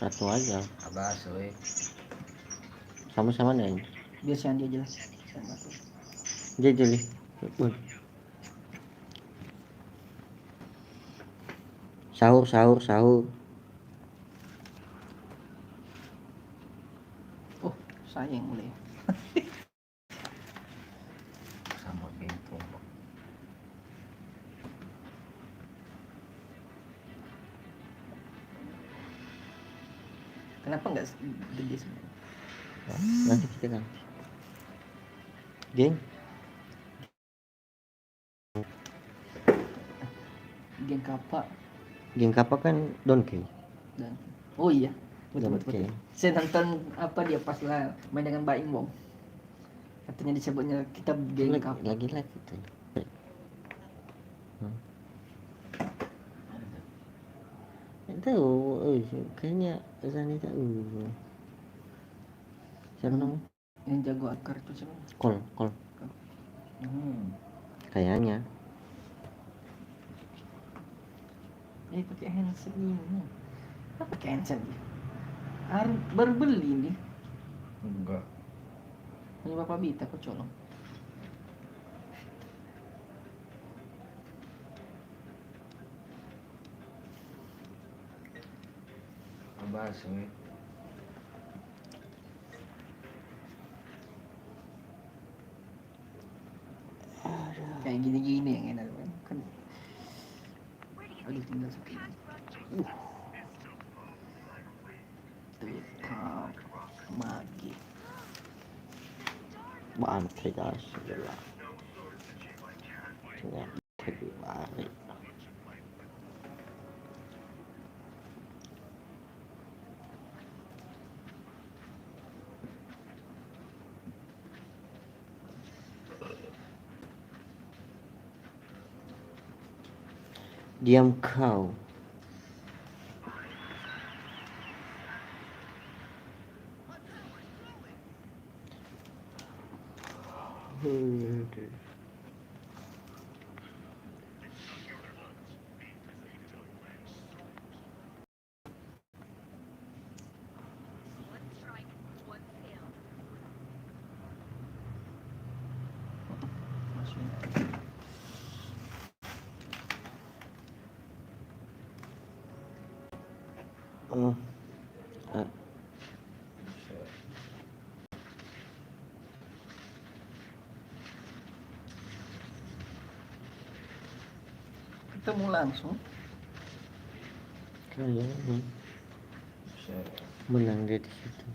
Satu aja. Abas, we. Sama-sama nih. Biasanya dia jelas. Jadi. Sahur. Oh, saya yang mulai. Sama pintu. Kenapa nggak gede semua? Nanti kita kan. Geng. Geng Kappa kan Donkey. Dan oh iya, betul. Donkey. Saya nonton apa dia pas lah main dengan Mbak Im Wong. Katanya disebutnya kita geng Kappa. Lagi live itu. Tahu, kayaknya Zani tahu. Siapa namanya? Yang jago akar itu siapa? Kol. Kayaknya. Pakai handset ini. Apa pakai handset dia? Baru beli nih. Enggak. Hanya Bapak Bita kok colong. Abas, we. Kayak gini-gini yang enak kan. Aduh tinggal sekali. Tukang magi. Bantai gas jelas. Ternyata mari. Diam kau. Ketemu langsung. Kayaknya menang dia di situ.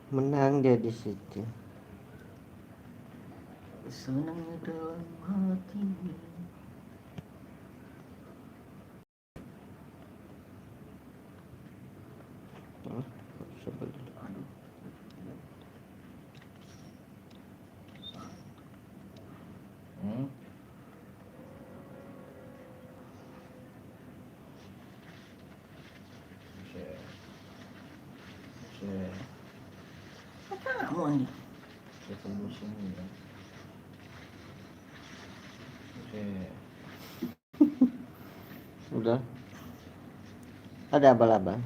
Menang dia di situ. Senangnya dalam hati. Aduh. Kamu ini. Revolution ya. Udah. Ada abal-abal.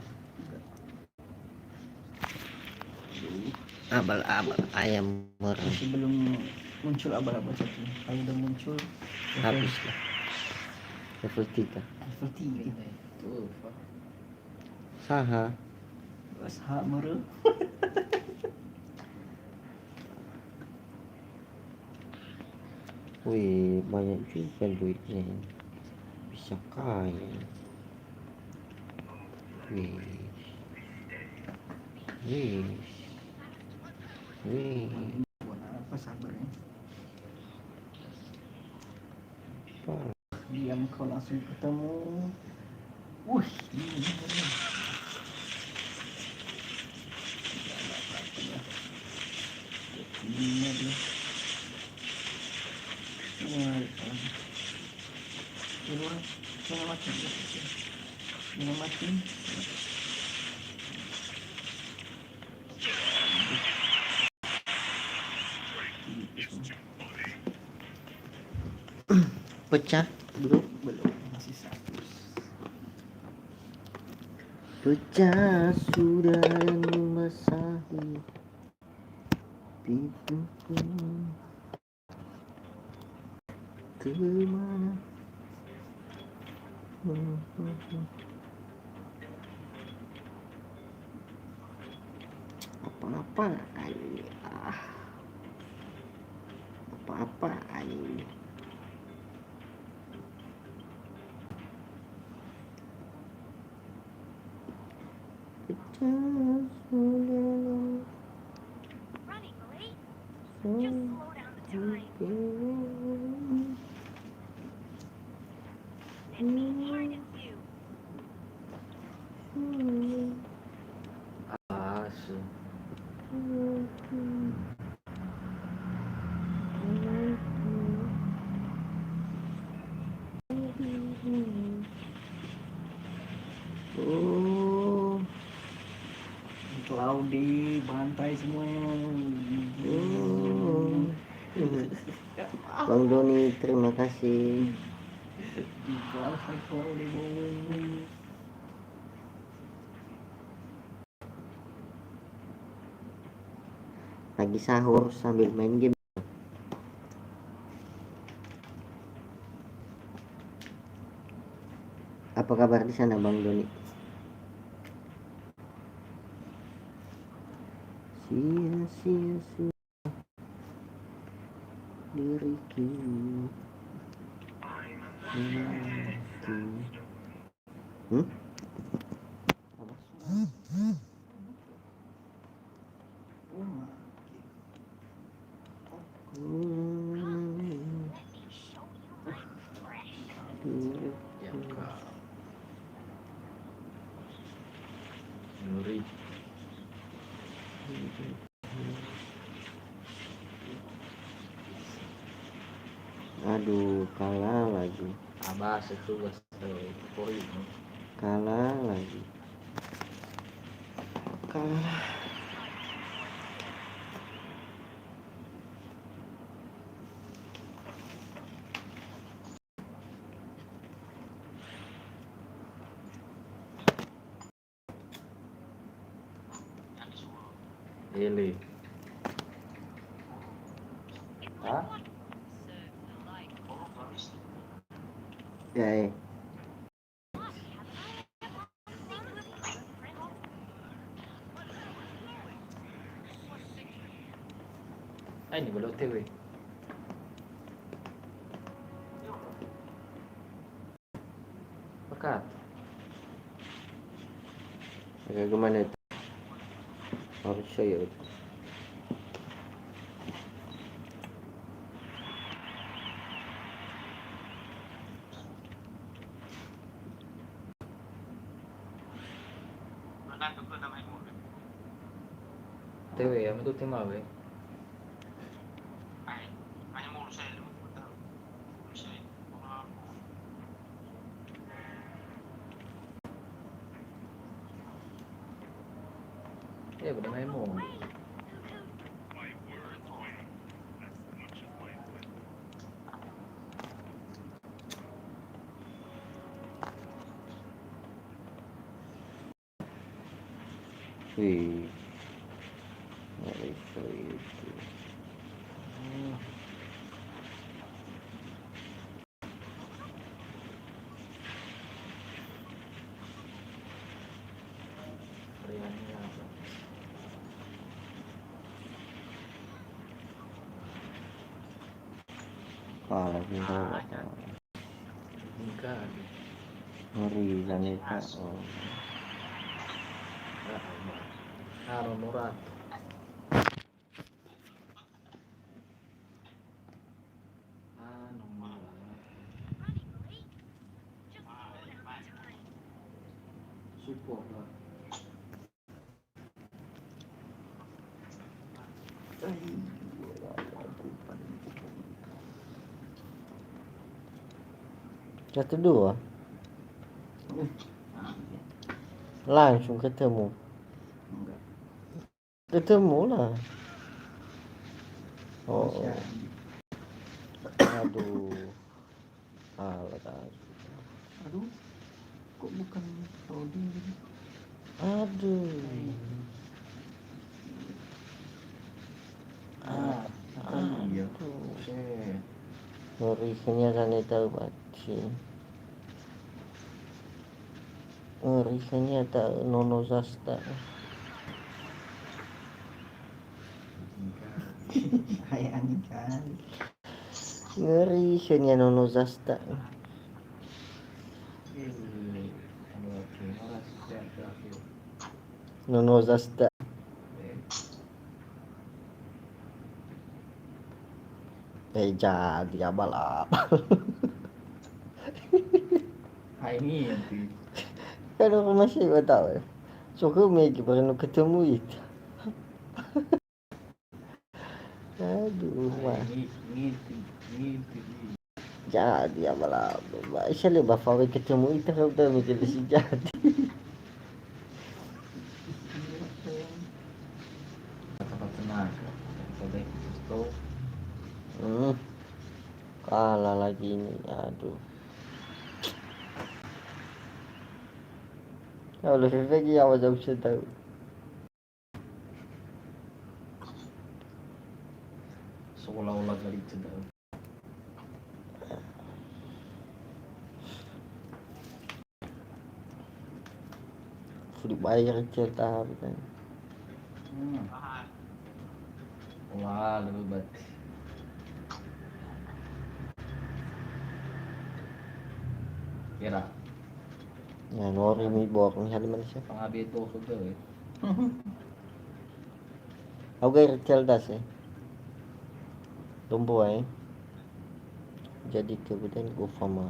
Abal-abal ayam merah. Sebelum muncul abal-abal satu. Kalau udah muncul Habis lah. Level 3. level 3 Tuh, Saha. Pas hak merah. Wih, banyak juga duitnya. Bisa kaya. Wih. Buat apa sabarnya? Parah. Diam kau langsung ketemu. Ini. Ini dia. Jangan mati. Pecah belum? Belum, masih satu. Pecah sudah yang membasahi pipiku. Kemana? Apa-apa ini? Apa-apa ini? Pecah sudah. Running late? Just slow down the time. And be hard as you. Aso. Oh, Cloudy, bantai semuanya. Bang Doni, terima kasih. Di kelas cloudy boy. Lagi sahur sambil main game. Apa kabar di sana, Bang Doni? Sia-sia diriku. Yang kau. Nuri. Aduh, kalah lagi. Abas itu basta puri. Kalah lagi. Kalah. Ele. It's Hah? like one serves the light. Ya, Ay, ni balot tewe. Pekat. agak gimana itu? Harus saya itu. Tewe ya, itu tim apa? Ya, benar main mo. Wih. Harus itu. Variannya apa? Kalah juga. Enggak. Ngeri Zaneta. Oh. Aaron Morato. Ano malah. Running late? Just slow down the time. Support lah. Satu dua. Langsung ketemu. Enggak. Ketemu lah. Oh. Masih ada. Aduh. Kalah kan. Aduh, kok bukan Rodi? Aduh. Iya. Aduh. Buset. Ngerikannya kan itu baci. Ngerikannya tak nono zasta. Hai anjing kan. Ngerikannya nono zasta. Oke, horas terakhir. Nono zasta. Jadi abal-abal. Hai ngintip. Kan aku masih gak tahu ya. Suka Megi baru ketemu itu. Aduh, wah. Ngintip. Jadi abal-abal. Saya lebih favorit ketemu itu kalau udah mikir si jadi. Kata tenaga. Pada itu Kalah lagi ini. Aduh. Kalau lagi apa jauh saya tahu. seolah-olah kali cedera. Sudah bayar cerita kan. Wah, lebih baik. Kira Ya nori mi bawa ni hal Malaysia. pengabi itu sudah ya. Aku gaya cerdas ya. Tumbuh eh. Jadi kemudian gue faham.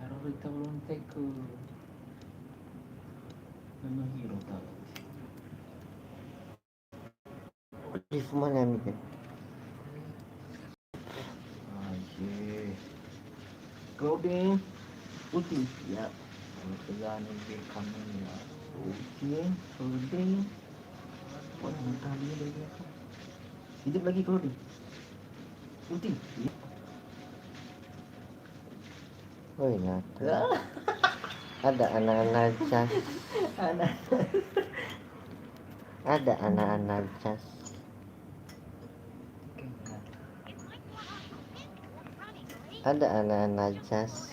Harus kita belum take ke memang hero tahu. Di mana ni kan? Aje. Clothing putih ya. Kalau kerjaan ini kamu ya. Putih, clothing. Wah, mentah dia lagi apa? Hidup lagi clothing. Putih. Ya. Oh iya. Ada anak-anak cas. Anak. Ada anak-anak cas. Ada anak-anak cas.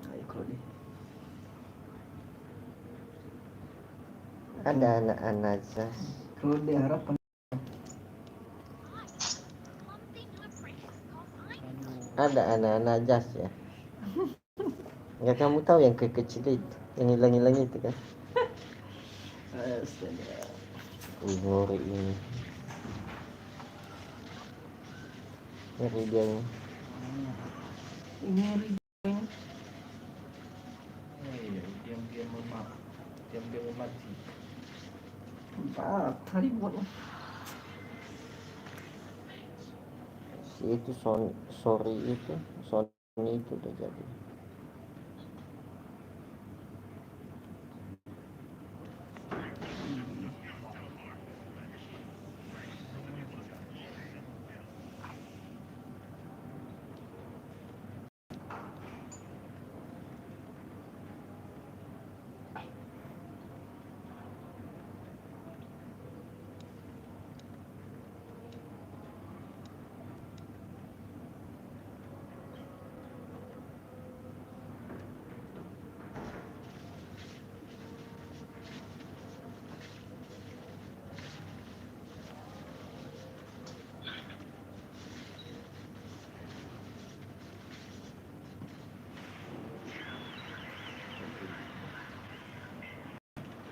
Ayo clothing. Ada anak-anak cas. Clothing harapan. Ada anak-anak jas ya. Enggak kamu tahu yang kecil itu, yang hilang-hilang itu kan? Astaga. Ngori ini. Ngeri dia ini. Ini Iya, diam-diam mati. empat hari buat Si itu sorry itu, Sony itu udah jadi.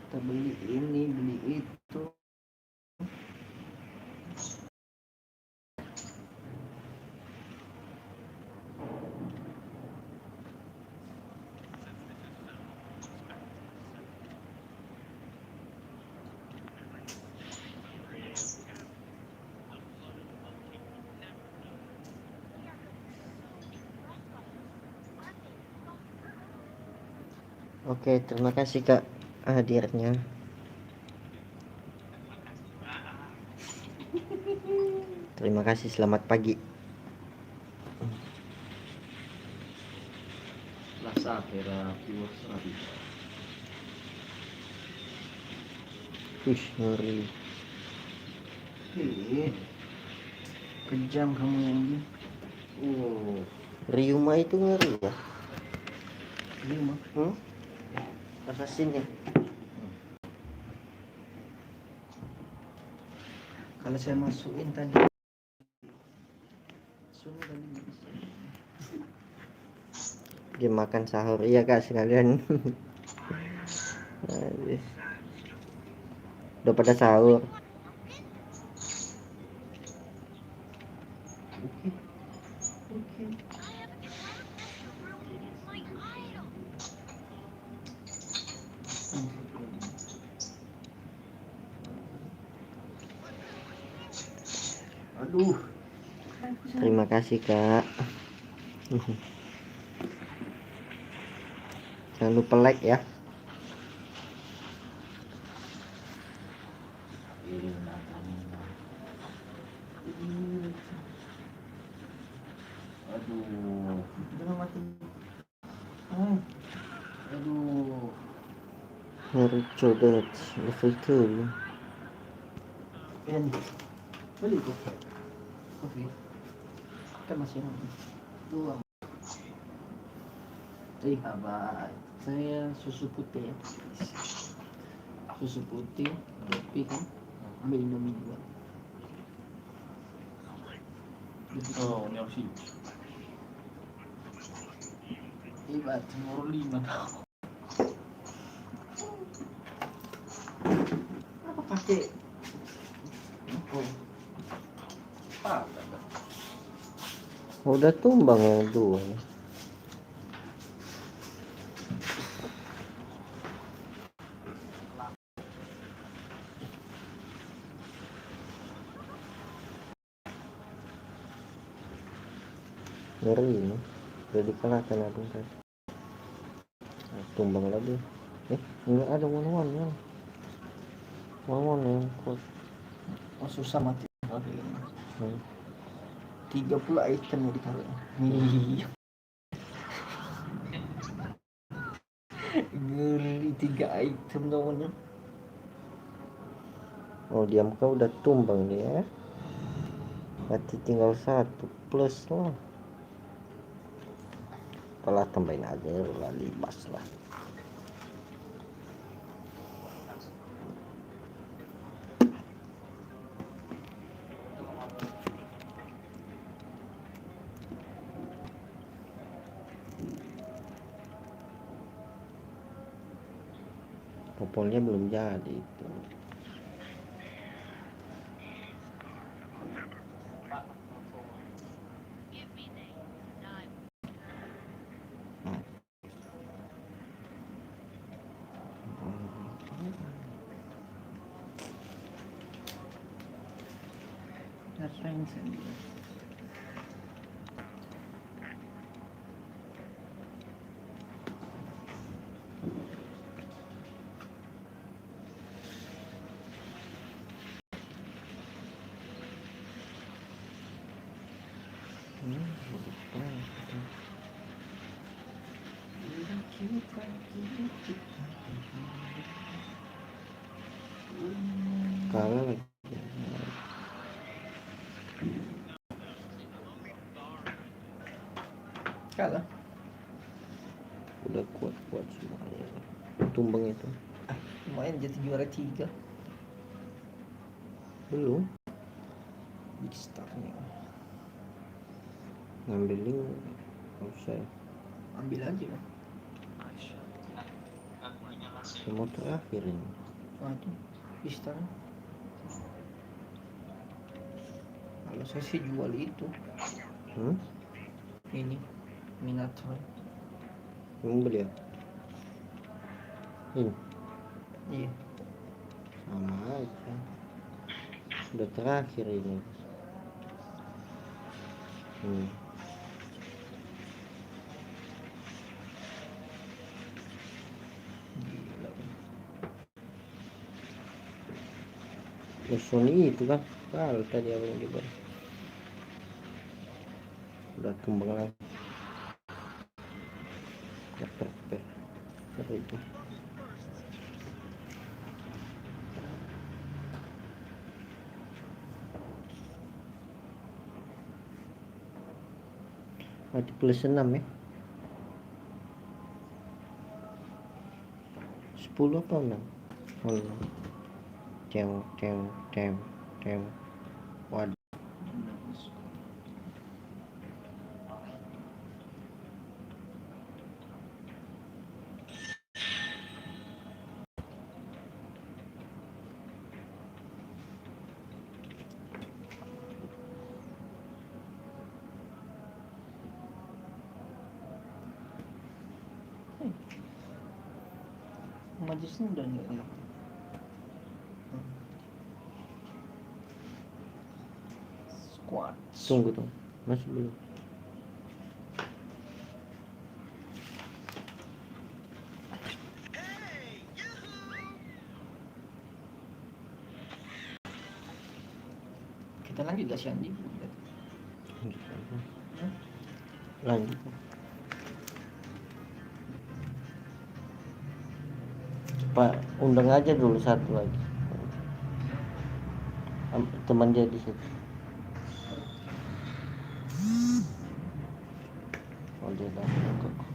kita beli ini beli itu. Oke, terima kasih Kak hadirnya. Terima kasih, selamat pagi. La sapera più stravita. Ngeri. Kejam kamu ini. Ryuma itu ngeri ya. Lima. Assassin ya. Kalau saya masukin tadi. Sudah tadi bisa. Dia makan sahur, iya Kak sekalian. Habis. Udah pada sahur. Oke. My idol. Aduh. Terima kasih Kak. Jangan lupa like ya. Aduh. Jangan mati. Aduh. Naruto Dodge level 2. Yan. Beli ko. Kopi. Kan masih ada. Dua. Abad. Saya susu putih ya. Susu putih, kopi kan. Ambil Indomie dua. Oh, ini sih. Ibat. Nomor 5. Apa pakai? Oh. Udah tumbang yang dua. Ngeri ini. Udah dikalahkan abang kan. Tumbang lagi. Enggak ada one ya. One yang kuat. Oh, susah mati. Hmm. 30 item yang ditaruh. Iya. Ngeri 3 item namanya. Oh diam kau udah tumbang dia. Mati tinggal 1 plus lah. Apalah tambahin aja lah 5 lah. Popolnya belum jadi itu. Give me the dime. Rasain sendiri. Kalah lagi. Kalah. Udah kuat semuanya. Tumbang itu. Lumayan jadi juara 3. Belum. Big Star-nya. Ngambil link. Nggak usah ya. Ambil aja lah. Mau terakhir ini. Waduh, Big Star. Kalau saya sih jual itu. Ini Minato. Mau beli ya? Ini Iya. sama aja. Udah terakhir ini. Sony itu kan kalau tadi apa yang dibuat udah kembang lagi itu mati plus 6 ya 10 apa 6 oh, 6 tem waduh Majusnya udah nggak enak. Squad. tunggu masih belum Kita lanjut gak sih anjing? lanjut Pak undang aja dulu satu lagi teman dia di situ oh dia datang kok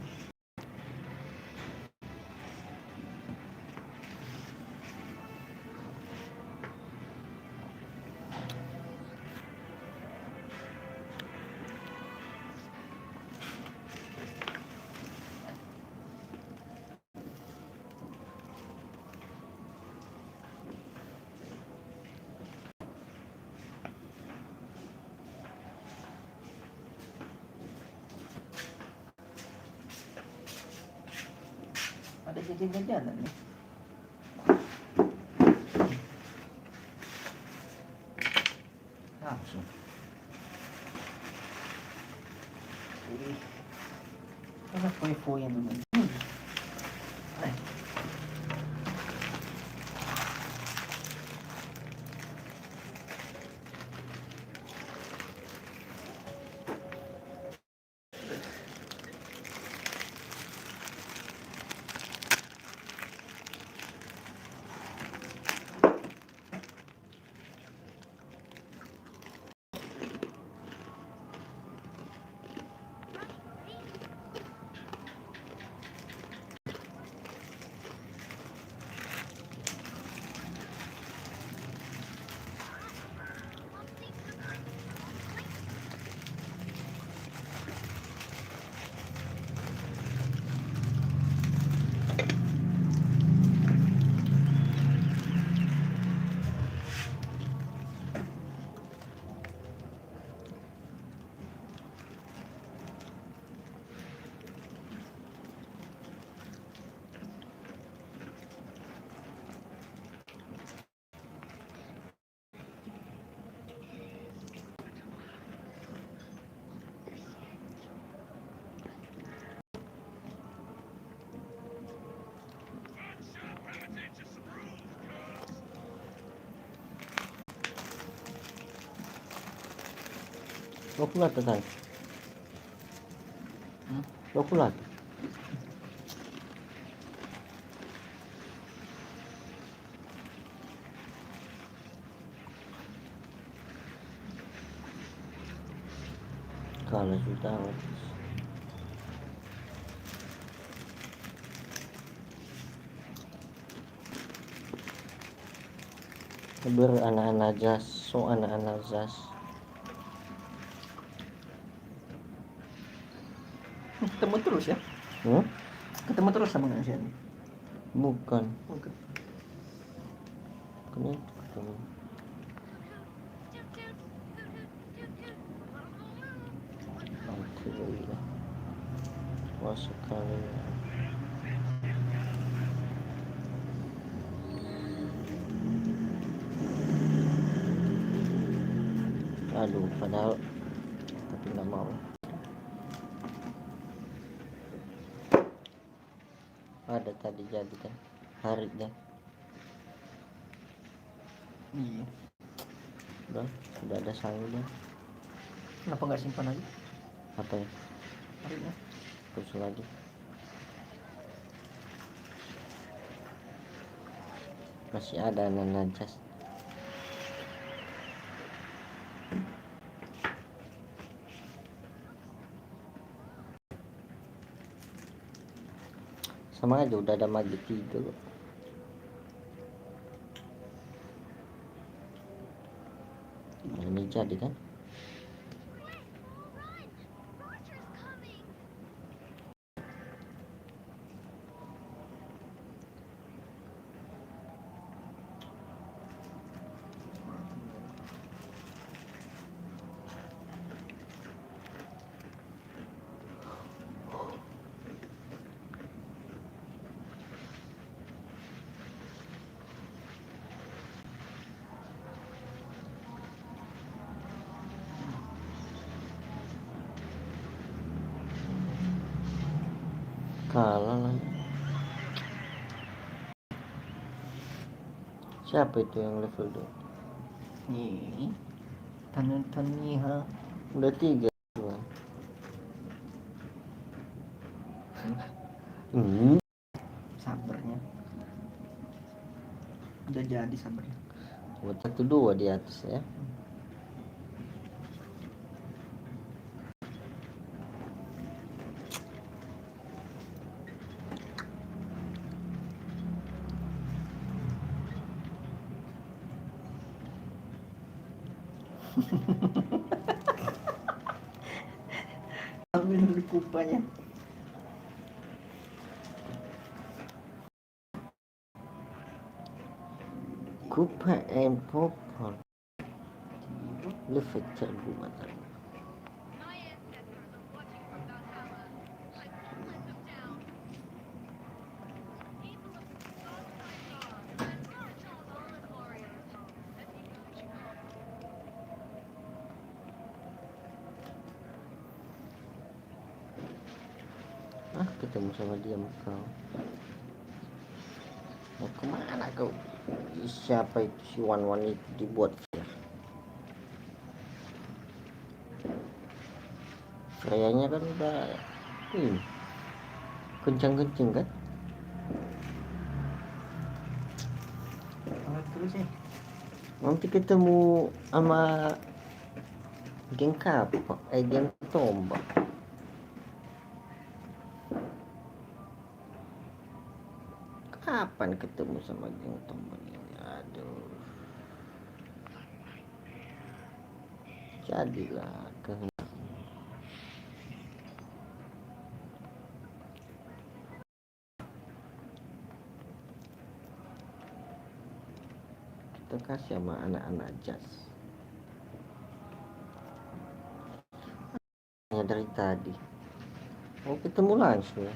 Ada jajan-jajanan nih. Langsung. Apa foya-foya naman? Ay. Lokulat tayo. Lokulat. Kalau sudah anak-anak jas, so anak-anak jas. Ketemu terus ya? Ketemu terus sama manusia ini? Bukan. Bukan. Kenapa ketemu? Alhamdulillah. Wah sekali. Aduh, padahal tapi nggak mau. Ada tadi jadi kan hari deh Iya. Udah, sudah ada sangunya. Kenapa nggak simpan aja? Apa ya? Harusnya. Terus lagi. Masih ada najas. Sama aja udah ada magi 3 loh. Nah, ini jadi kan? Roger's coming. Kalah lah. Siapa itu yang level 2? Nih. Tan nih ha. Udah 3 tuh. Sabarnya. Udah jadi sabarnya. Buat 1-2 di atas ya. Ambil dulu kupanya. Kupa and popcorn. Level 2 mata. My ancestors are watching from Valhalla. I won't let them down. People of the South and Marshall Fallen Warriors. Let me guide you. Ketemu sama dia kau. Mau kemana kau? Siapa itu si Wan itu dibuat ya? Kayaknya kan udah kencang-kencing kan? Terus ya. Nanti ketemu sama geng kapok, geng tombak. Kapan ketemu sama geng tombak ini? Aduh. Jadilah kehendak. Kita kasih sama anak-anak jas. Dari tadi. Mau ketemu langsung ya.